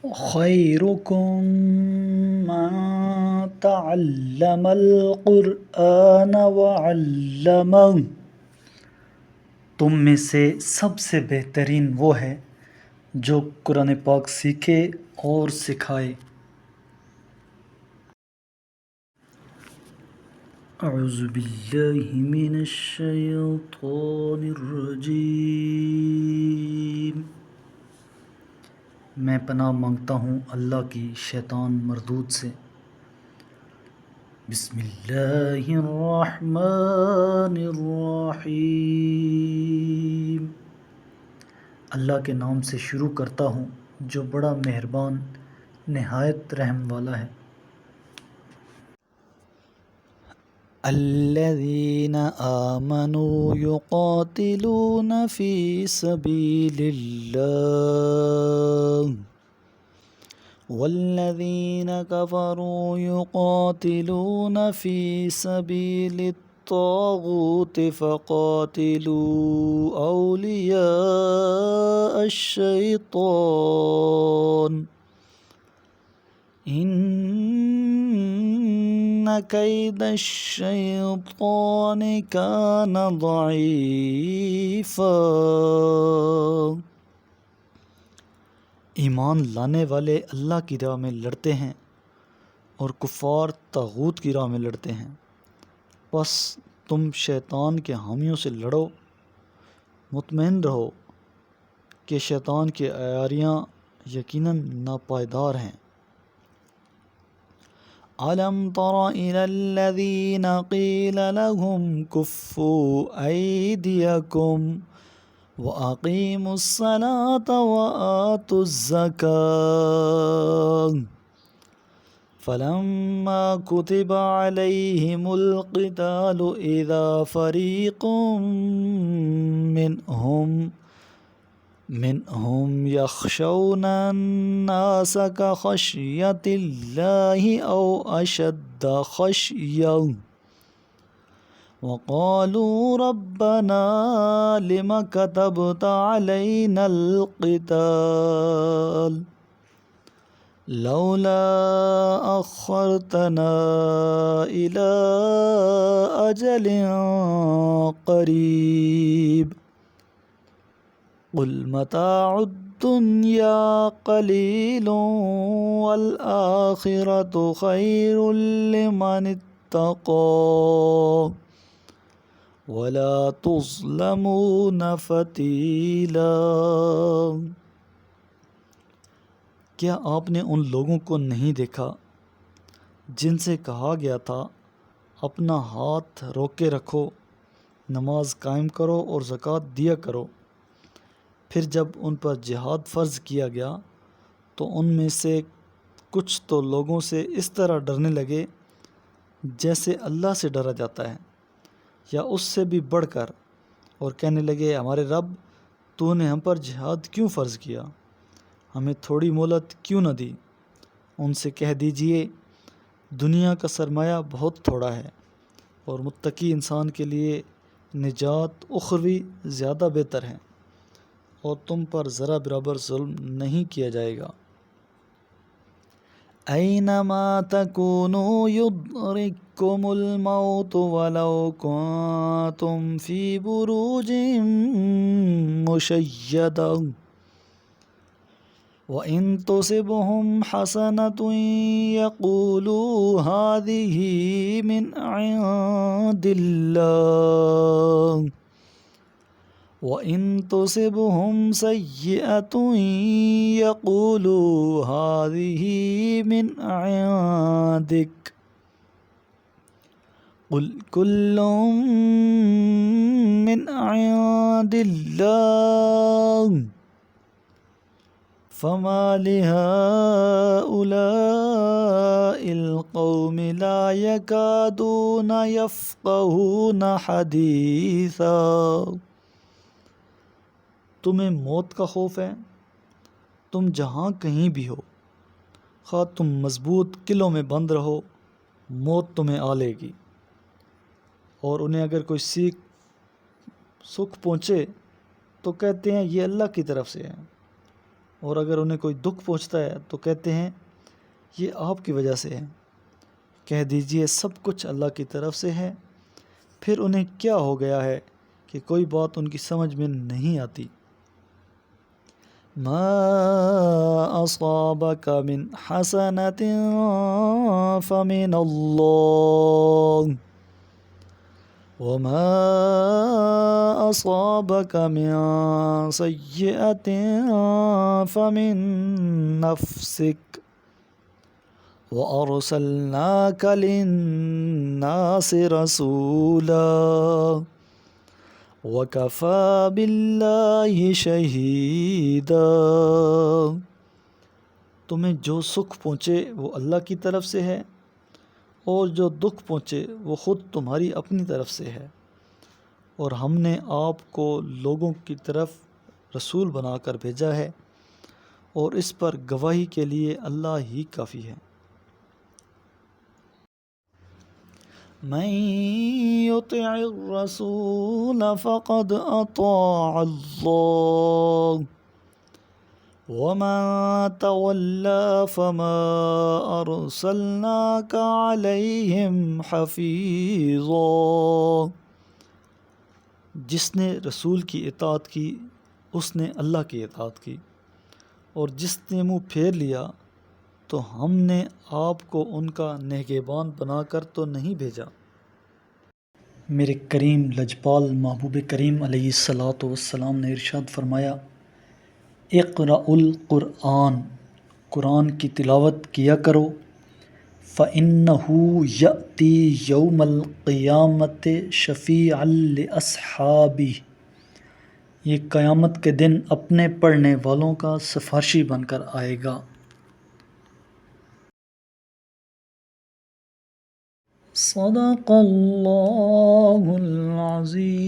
خيركم من تعلم القرآن وعلمه، تم میں سے سب سے بہترین وہ ہے جو قرآن پاک سیکھے اور سکھائے۔ اعوذ باللہ من الشیطان الرجیم، میں پناہ مانگتا ہوں اللہ کی شیطان مردود سے۔ بسم اللہ الرحمن الرحیم، اللہ کے نام سے شروع کرتا ہوں جو بڑا مہربان نہایت رحم والا ہے۔ الذین آمنوا یقاتلون فی سبیل اللہ والذین کفروا یقاتلون فی سبیل الطاغوت فقاتلوا اولیاء الشیطان ان کید الشیطان کان ضعیفا۔ ایمان لانے والے اللہ کی راہ میں لڑتے ہیں اور کفار طاغوت کی راہ میں لڑتے ہیں، پس تم شیطان کے حامیوں سے لڑو، مطمئن رہو کہ شیطان کی عیاریاں یقیناً ناپائیدار ہیں۔ أَلَمْ تَرَ إِلَى الَّذِينَ قِيلَ لَهُمْ كُفُّوا أَيْدِيَكُمْ وَأَقِيمُوا الصَّلَاةَ وَآتُوا الزَّكَاةَ فَلَمَّا كُتِبَ عَلَيْهِمُ الْقِتَالُ إِذَا فَرِيقٌ منهم يخشون الناس كخشية الله أو أشد خشية وقالوا ربنا لم كتبت علينا القتال لولا أخرتنا إلى أجل قريب قل متاع الدنيا قليل والآخرة خير لمن اتقى ولا تظلمون فتیلا۔ کیا آپ نے ان لوگوں کو نہیں دیکھا جن سے کہا گیا تھا اپنا ہاتھ روکے رکھو، نماز قائم کرو اور زکوٰۃ دیا کرو، پھر جب ان پر جہاد فرض کیا گیا تو ان میں سے کچھ تو لوگوں سے اس طرح ڈرنے لگے جیسے اللہ سے ڈرا جاتا ہے یا اس سے بھی بڑھ کر، اور کہنے لگے ہمارے رب، تو نے ہم پر جہاد کیوں فرض کیا، ہمیں تھوڑی مہلت کیوں نہ دی۔ ان سے کہہ دیجئے دنیا کا سرمایہ بہت تھوڑا ہے اور متقی انسان کے لیے نجات اخروی زیادہ بہتر ہے، اور تم پر ذرا برابر ظلم نہیں کیا جائے گا۔ اینما تکونوا یدرککم الموت ولو کنتم فی بروج مشیدہ وَإِن تُصِبْهُمْ حَسَنَةٌ يَقُولُوا هَٰذِهِ مِنْ عِندِ اللَّهِ وَإِن تُصِبْهُمْ سَيِّئَةٌ يَقُولُوا هَٰذِهِ مِنْ عِندِكَ قُلْ كُلٌّ مِّنْ عِندِ اللَّهِ فَمَا لِهَٰؤُلَاءِ الْقَوْمِ لَا يَكَادُونَ يَفْقَهُونَ حَدِيثًا۔ تمہیں موت کا خوف ہے؟ تم جہاں کہیں بھی ہو، خواہ تم مضبوط قلعوں میں بند رہو، موت تمہیں آ لے گی، اور انہیں اگر کوئی سکھ پہنچے تو کہتے ہیں یہ اللہ کی طرف سے ہے، اور اگر انہیں کوئی دکھ پہنچتا ہے تو کہتے ہیں یہ آپ کی وجہ سے ہے۔ کہہ دیجئے سب کچھ اللہ کی طرف سے ہے۔ پھر انہیں کیا ہو گیا ہے کہ کوئی بات ان کی سمجھ میں نہیں آتی۔ ما اصابک من حسنۃ فمن اللہ وما اصابک من سیئۃ فمن نفسک وارسلناک للناس رسولا وَكَفَى بِاللَّهِ شَهِيدًا۔ تمہیں جو سکھ پہنچے وہ اللہ کی طرف سے ہے، اور جو دکھ پہنچے وہ خود تمہاری اپنی طرف سے ہے، اور ہم نے آپ کو لوگوں کی طرف رسول بنا کر بھیجا ہے، اور اس پر گواہی کے لیے اللہ ہی کافی ہے۔ من يطع الرسول فقد اطاع الله ومن تولى فما ارسلناك عليهم حفيظا۔ جس نے رسول کی اطاعت کی اس نے اللہ کی اطاعت کی، اور جس نے منہ پھیر لیا تو ہم نے آپ کو ان کا نگہبان بنا کر تو نہیں بھیجا۔ میرے کریم لجپال محبوب کریم علیہ الصلاۃ والسلام نے ارشاد فرمایا، اقرأ القرآن، قرآن کی تلاوت کیا کرو، فَإِنَّهُ يَأْتِي يَوْمَ الْقِيَامَةِ شَفِيعًا لِأَصْحَابِهِ، یہ قیامت کے دن اپنے پڑھنے والوں کا سفارشی بن کر آئے گا۔ صدق اللہ العظیم۔